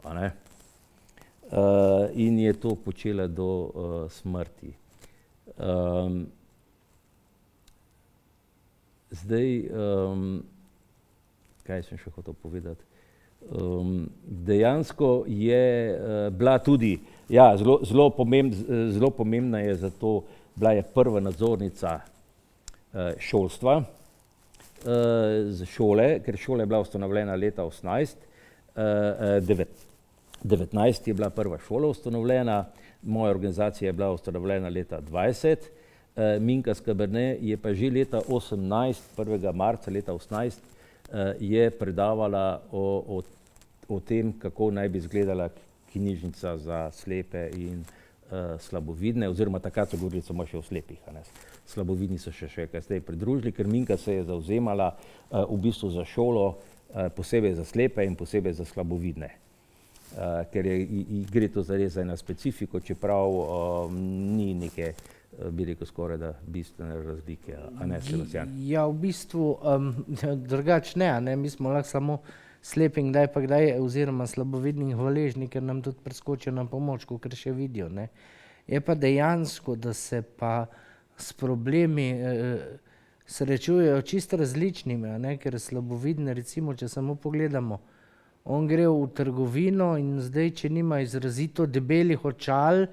In je to počela do smrti. Zdaj, kaj sem še hotel povedati? Dejansko je bila tudi, ja, zelo pomembna je zato, bila je prva nadzornica šolstva z šole, ker šola je bila ustanovljena leta 1919 je bila prva šola ustanovljena, moja organizacija je bila ustanovljena leta 20. Minka Skaberne je pa že leta 18, 1. marca leta 18, je predavala o tem, kako naj bi izgledala knjižnica za slepe in slabovidne, oziroma takrat so govorili samo še o slepih. Slabovidni so še kasneje pridružili, ker Minka se je zavzemala v bistvu za šolo, posebej za slepe in posebej za slabovidne. Ker gre to zares za eno specifiko, čeprav ni neke, bi rekel, skoraj da bistvene razlike. Sebastian? Ja, v bistvu drugače ne, mi smo lahko samo slepim kdaj pa kdaj, oziroma slabovidnim hvaležni, ker nam tudi preskočijo na pomoč, kakor še vidijo. Je pa dejansko, da se pa s problemi srečujejo čisto različnimi, ker slabovidne, recimo, če samo pogledamo, on gre v trgovino in zdaj, če nima izrazito debelih očal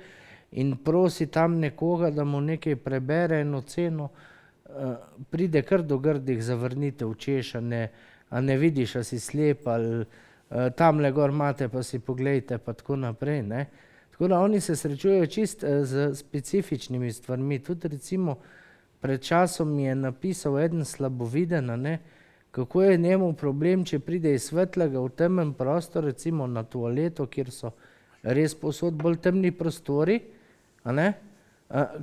in prosi tam nekoga, da mu nekaj prebere in oceno, pride kar do grdih zavrnitev, češ, a ne vidiš, a si slep, ali tamle gor imate, pa si poglejte, pa tako naprej, ne. Tako da oni se srečujejo čisto z specifičnimi stvarmi. Tudi recimo pred časom mi je napisal eden slaboviden, a ne, kako je njemu problem, če pride iz svetlega v temen prostor, recimo na toaleto, kjer so res povsod bolj temni prostori, a ne,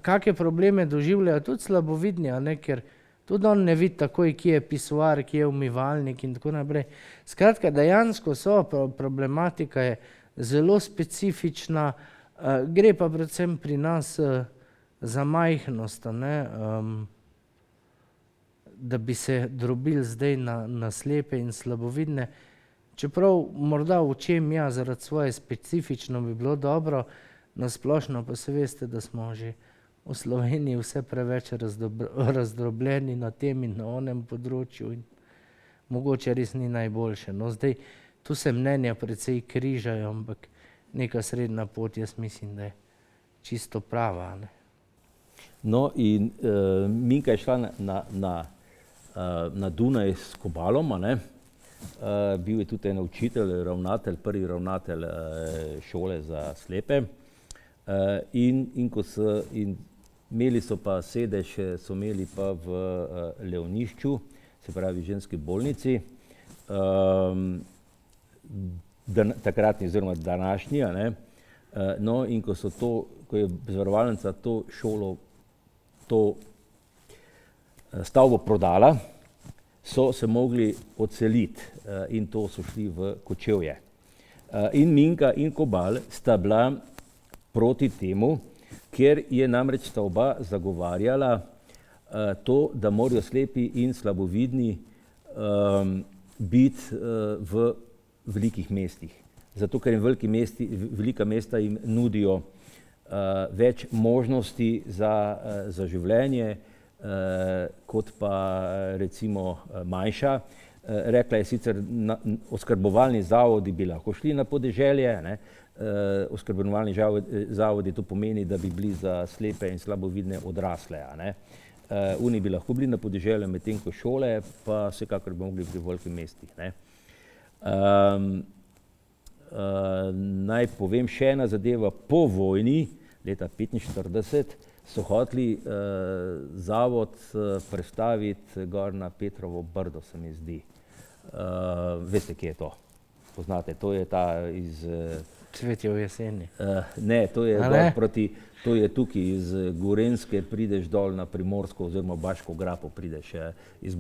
kakšne probleme doživljajo tudi slabovidni, a ne, ker tudi on ne vidi takoj, kje je pisuar, kje je umivalnik in tako naprej. Skratka, dejansko problematika je zelo specifična, gre pa predvsem pri nas za majhnost, a ne, da bi se drobili zdaj na slepe in slabovidne. Čeprav morda v čem ja, zaradi svoje specifično bi bilo dobro, na splošno pa se veste, da smo že v Sloveniji vse preveč razdrobljeni na tem in na onem področju in mogoče res ni najboljše. No, zdaj, tu se mnenja precej križajo, ampak neka srednja pot, jaz mislim, da je čisto prava, ne. No, in Minka je šla na Dunaj s Kobalom, a ne. Bil je tudi en učitelj, ravnatelj, prvi ravnatelj šole za slepe. In imeli so pa sedež, so imeli pa v Leonišču, se pravi ženski bolnici, takratni oziroma današnji, a ne. No, in ko je zavarovalnica to šolo, to stavbo prodala, so se mogli odseliti in to so šli v Kočevje. In Minka in Kobal sta bila proti temu, ker je namreč stavba zagovarjala to, da morajo slepi in slabovidni biti v velikih mestih. Zato, ker jim velika mesta jim nudijo več možnosti za življenje, kot pa recimo manjša. Rekla je sicer, oskrbovalni zavodi bi lahko šli na podeželje, ne. Oskrbovalni zavodi, to pomeni, da bi bili za slepe in slabovidne odrasle, a ne. Oni bi lahko bili na podeželju, medtem ko šole pa vsekakor bi mogli biti v velikih mestih, ne. Naj povem še ena zadeva, po vojni, leta 1945, so hoteli zavod prestaviti gor na Petrovo Brdo, se mi zdi. Veste, kje je to? Poznate, to je ta iz... Cvetje v jeseni. Ne, to je dol proti, to je tukaj iz Gorenjske, prideš dol na Primorsko oziroma Baško grapo prideš, iz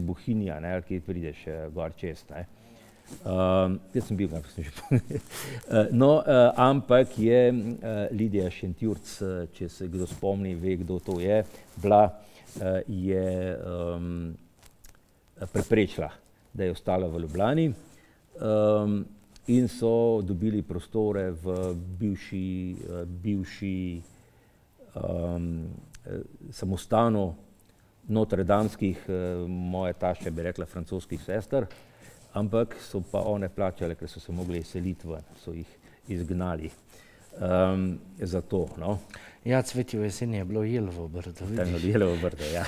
Bohinja, ne, ali kje prideš gor čez, ne. Jaz sem bil, kaj sem že povedal. No, ampak je Lidija Šentjurc, če se kdo spomni, ve, kdo to je, bila, je preprečila, da je ostala v Ljubljani in so dobili prostore v bivši samostanu notredamskih, moja tašča bi rekla francoskih sester, ampak so pa one plačale, ker so se mogli izseliti ven, so jih izgnali za to, no. Ja, Cvetje v jeseni je bilo Jelovo Brdo, vidiš. Jelovo Brdo, ja.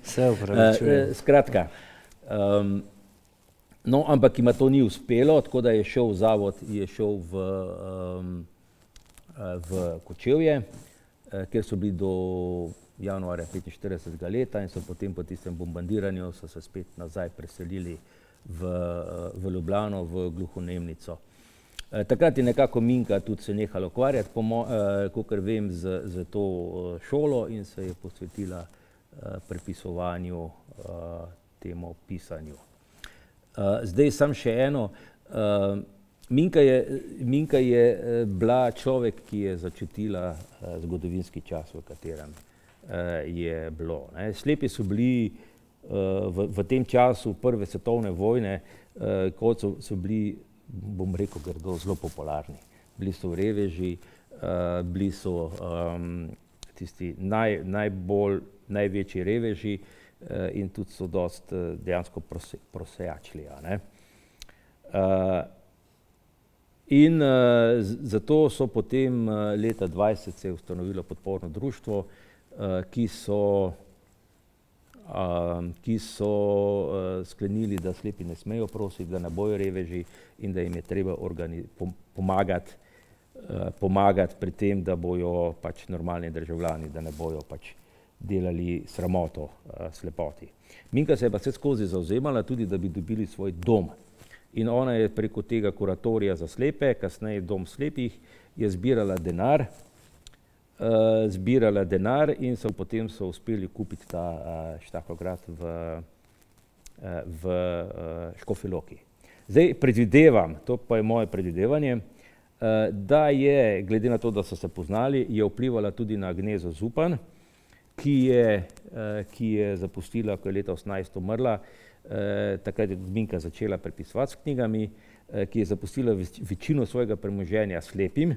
Se upravičujem. Skratka, no, ampak ima to ni uspelo, tako da je šel zavod, je šel v Kočevje, kjer so bili do januarja 1945 leta in so potem po tistem bombardiranju so se spet nazaj preselili v Ljubljano, v Gluhonemnico. Takrat je nekako Minka tudi se nehala ukvarjati, kakor vem, z to šolo in se je posvetila prepisovanju, temu pisanju. Zdaj sam še eno, Minka je bila človek, ki je začutila zgodovinski čas, v katerem je bilo, ne. Slepi so bili v tem času prve svetovne vojne, kot so bili, bom rekel grdo, zelo popularni. Bili so reveži, bili so tisti največji reveži in tudi so dejansko prosejačili, a ne. In zato so potem leta 20 se je ustanovilo podporno društvo, ki so sklenili, da slepi ne smejo prositi, da ne bojo reveži in da jim je treba pomagati pri tem, da bojo pač normalni državljani, da ne bojo pač delali sramoto slepoti. Minka se je pa vse skozi zavzemala tudi, da bi dobili svoj dom. In ona je preko tega kuratorija za slepe, kasneje dom slepih, je zbirala denar in potem so uspeli kupiti ta štaflograd v Škofji Loki. Zdaj predvidevam, to pa je moje predvidevanje, da je, glede na to, da so se poznali, je vplivala tudi na Agnezo Zupan, ki je zapustila, ko je leta 18 umrla, takrat je Minka začela prepisovati s knjigami, ki je zapustila večino svojega premoženja slepim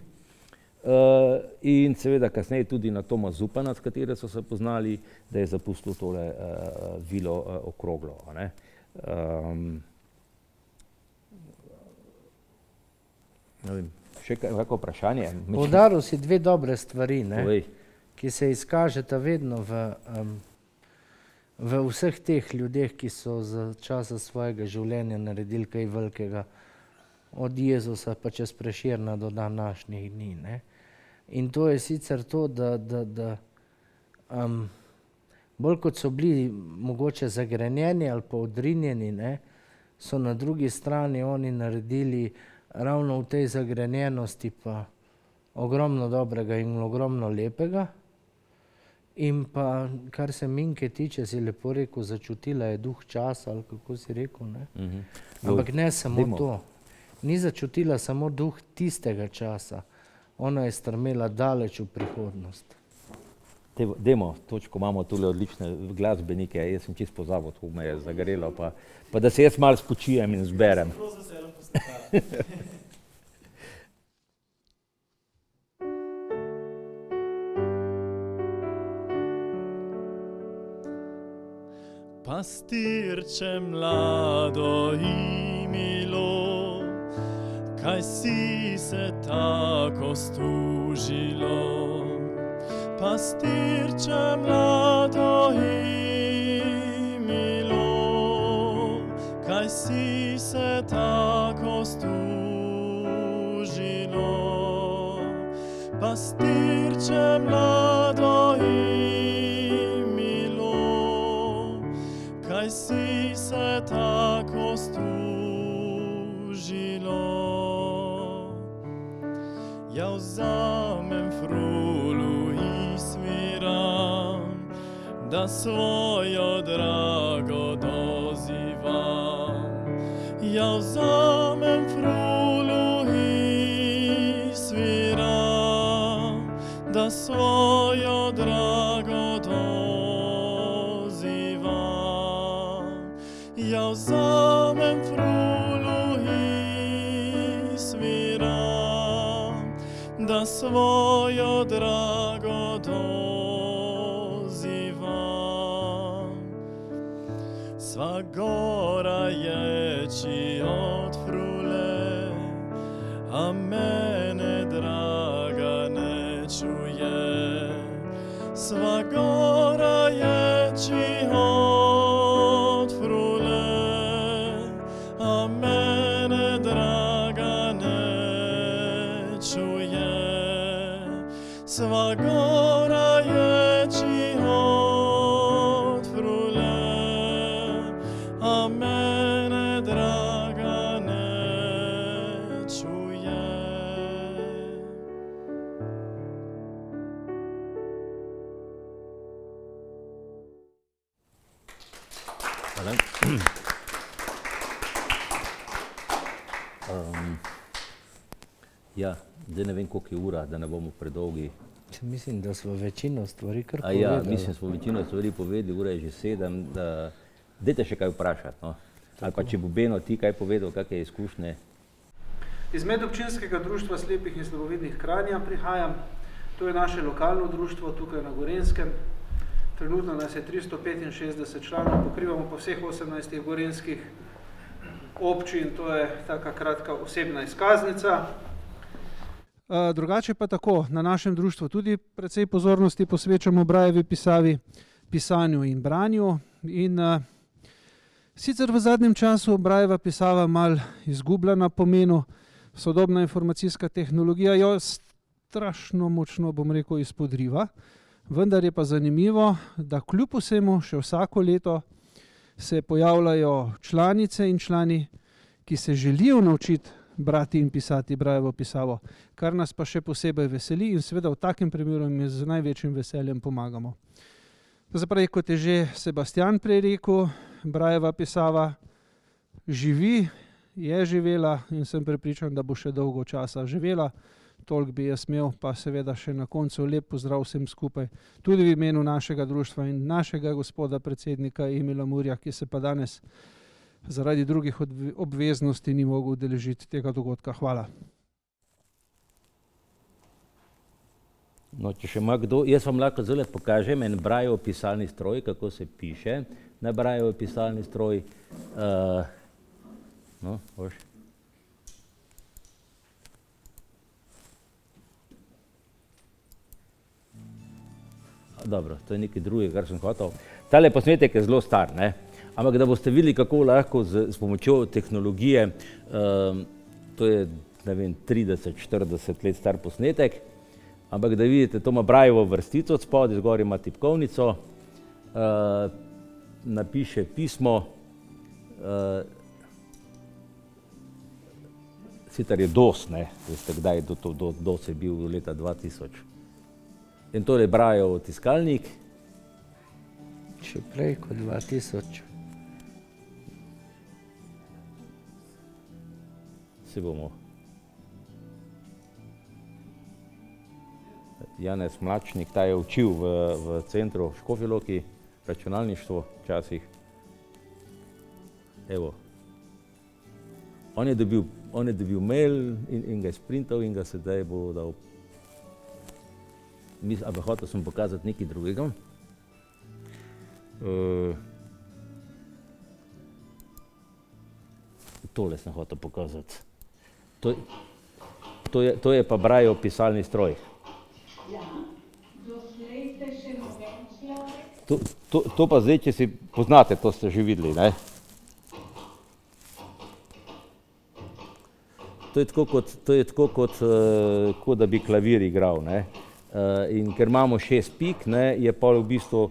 in seveda kasneje tudi na Toma Zupana, s katero so se poznali, da je zapustil tole vilo okroglo. Še kako vprašanje? Poudaril si dve dobre stvari, ki se izkažeta vedno v vseh teh ljudeh, ki so za časa svojega življenja naredili kaj velikega, od Jezusa pa čez Prešerna do današnjih dni. In to je sicer to, da bolj kot so bili mogoče zagrenjeni ali pa odrinjeni, so na drugi strani oni naredili ravno v tej zagrenjenosti pa ogromno dobrega in ogromno lepega. In pa, kar se Minke tiče, si lepo rekel, začutila je duh časa, ali kako si rekel, ne? Ampak ne samo to. Ni začutila samo duh tistega časa. Ona je strmela daleč v prihodnost. Dajmo, točko imamo tule odlične glasbenike, jaz sem čisto pozabil, to me je zagrelo, pa da se jaz malo spočijem in zberem. Pastirče mlado in milo, kaj si se tako stužilo? Pastirče mlado in milo, kaj si se tako stužilo? Pastirče mlado in milo, kaj si se tako stužilo? Ja vzamem frulu i sviram, da svojo drago dozivam. Ja vzamem frulu i sviram, da svojo drago dozivam. Ja vzamem frulu i sviram, da svojo drago dozivam. Sva gora ječi od frule, a mene draga ne čuje. Sva gora ječi od frule, a mene draga ne čuje. Sva gora ječi od frule, a mene draga ne čuje. Hvala. Ja, zdaj ne vem, koliko je ura, da ne bomo predolgi. Mislim, da smo večino stvari kar povedali. Ja, mislim, da smo večino stvari povedali, ura je že 7. Dajte še kaj vprašati, no? Ali pa če bo Beno ti kaj povedal, kakšne izkušnje? Iz medobčinskega društva slepih in slabovidnih Kranja prihajam. To je naše lokalno društvo tukaj na Gorenjskem. Trenutno nas je 365 članov, pokrivamo po vseh 18 gorenjskih občin, to je taka kratka osebna izkaznica. Drugače pa tako, na našem društvu tudi precej pozornosti posvečamo Braillevi pisavi, pisanju in branju. In sicer v zadnjem času Brailleva pisava malo izgublja na pomenu, sodobna informacijska tehnologija jo strašno močno, bom rekel, izpodriva, vendar je pa zanimivo, da kljub vsemu še vsako leto se pojavljajo članice in člani, ki se želijo naučiti brati in pisati Braillevo pisavo, kar nas pa še posebej veseli in seveda v takem primeru jim z največjim veseljem pomagamo. Zdaj, kot je že Sebastian prej rekel, Brailleva pisava živi, je živela in sem prepričan, da bo še dolgo časa živela. Toliko bi jaz imel, pa seveda še na koncu lep pozdrav vsem skupaj, tudi v imenu našega društva in našega gospoda predsednika Emila Murja, ki se pa danes zaradi drugih obveznosti ni mogel udeležiti tega dogodka. Hvala. No, če še ima kdo, jaz vam lahko zelo pokažem en Braillev pisalni stroj, kako se piše na Braillev pisalni stroj. No, boš. Dobro, to je nekaj drugega, kar sem hotel. Tale posnetek je zelo star, ne? Ampak da boste videli, kako lahko s pomočjo tehnologije, to je, ne vem, 30-40 let star posnetek, ampak da vidite, to ima Braillevo vrstico spodaj, zgoraj ima tipkovnico, napiše pismo, sicer je DOS, ne, veste kdaj DOS je bil leta 2000. In to je Braillev tiskalnik. Še prej kot 2000. Se bomo. Janez Mlačnik, ta je učil v centru v Škofji Loki, računalništvo včasih. Evo. On je dobil mail in ga je sprintal in ga sedaj bo dal. Ampak hotel sem pokazati nekaj drugega. Tole sem hotel pokazati. To je pa Braillev pisalni stroj. Ja, doslej ste še noben človek. To pa zdaj, če si poznate, to ste že videli, ne? To je tako kot da bi klavir igral, ne? In ker imamo 6 pik, ne, je pol v bistvu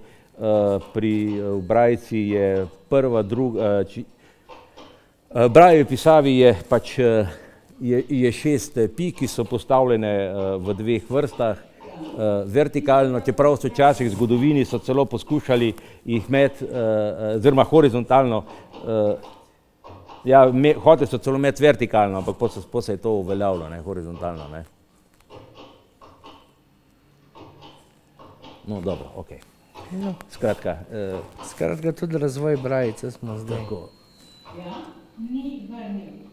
pri brajci je prva, druga, Braillevi pisavi je pač je 6 pik, ki so postavljene v 2 vrstah, vertikalno, čeprav so včasih v zgodovini so celo poskušali jih imeti, oziroma horizontalno, ja, hoteli so celo imeti vertikalno, ampak potem se je to uveljavilo, ne, horizontalno, ne. No, dobro, okej. Skratka, tudi razvoj brajice smo zdaj. Tako. Ja, ni vrnil.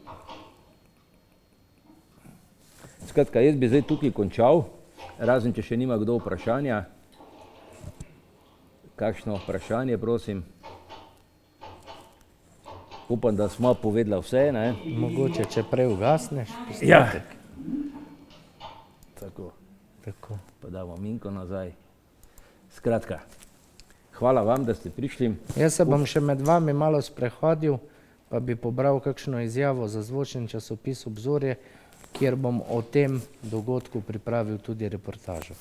Skratka, jaz bi zdaj tukaj končal, razen če še nima kdo vprašanja. Kakšno vprašanje, prosim? Upam, da smo povedali vse, ne? Mogoče, če prej ugasneš. Ja. Tako. Pa damo Minko nazaj. Skratka, hvala vam, da ste prišli. Jaz se bom še med vami malo sprehodil, pa bi pobral kakšno izjavo za zvočni časopis Obzorje, kjer bom o tem dogodku pripravil tudi reportažo.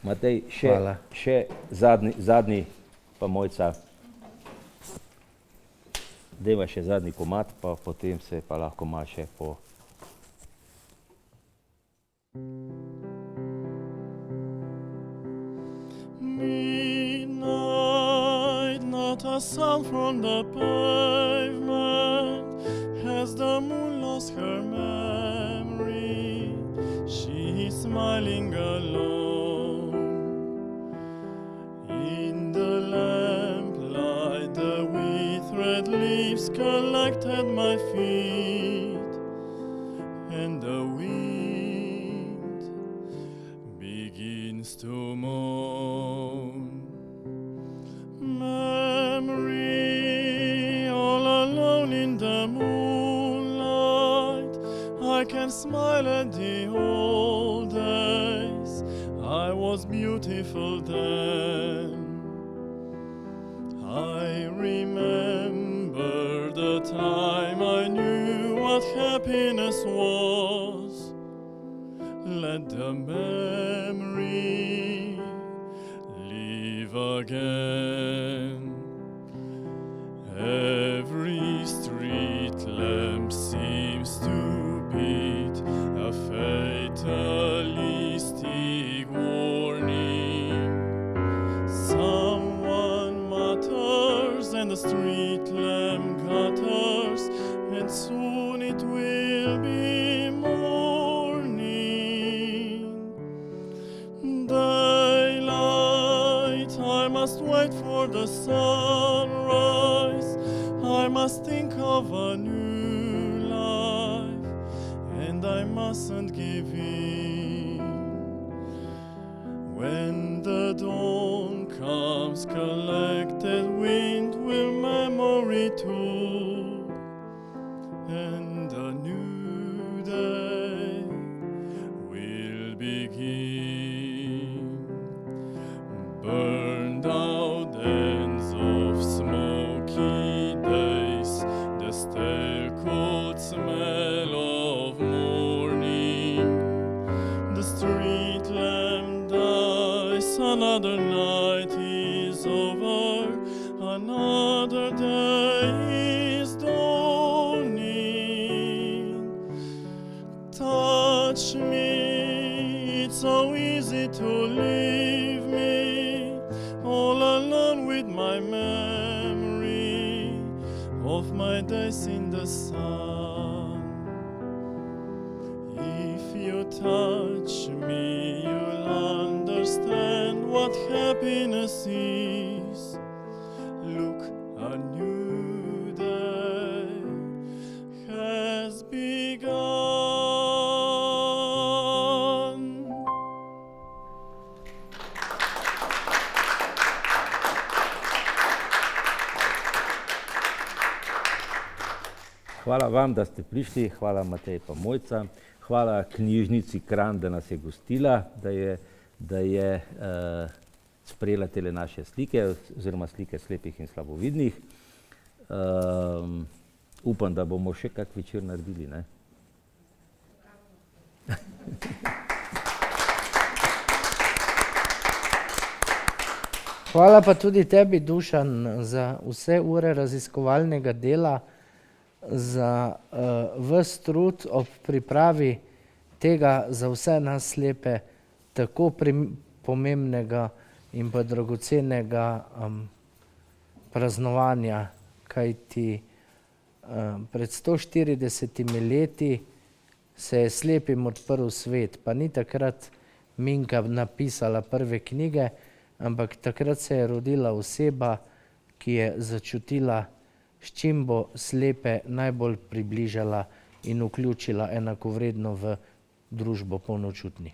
Matej, še zadnji pa Mojca. Deva še zadnji komad, pa potem se pa lahko malo še po... Midnight, not a sound from the pavement. Has the moon lost her memory? She is smiling alone. In the lamplight, the withered leaves collected my feet, and the wind begins to moan. Memory, all alone in the moon. smile at the old days. I was beautiful then. I remember the time I knew what happiness was. Let the memory live again. Every street lamp seems to beat a fatalistic warning. Someone mutters and the street lamp gutters, and soon it will be morning. Daylight, I must wait for the sunrise. I must think of a new life, and I mustn't give in. When the dawn comes, collected wind will memory too, and a new day will begin. Burned out ends of smoky days, the stale cold smell of morning. The street lamp dies, another night is over, another day is dawning. Touch me, it's so easy to leave me all alone with my memory of my days in the sun. If you touch me, you'll understand what happiness is. Look, a new day has begun. Hvala vam, da ste prišli, hvala Matej pa Mojca, hvala knjižnici Kranj, da nas je gostila, da je sprejela tele naše slike, oziroma slike slepih in slabovidnih. Upam, da bomo še kak večer naredili, ne? Hvala pa tudi tebi, Dušan, za vse ure raziskovalnega dela, za ves trud ob pripravi tega za vse nas slepe tako pomembnega in pa dragocenega praznovanja, kajti pred 140 leti se je slepim odprl svet, pa ni takrat Minka napisala prve knjige, ampak takrat se je rodila oseba, ki je začutila, s čim bo slepe najbolj približala in vključila enakovredno v družbo polnočutnih.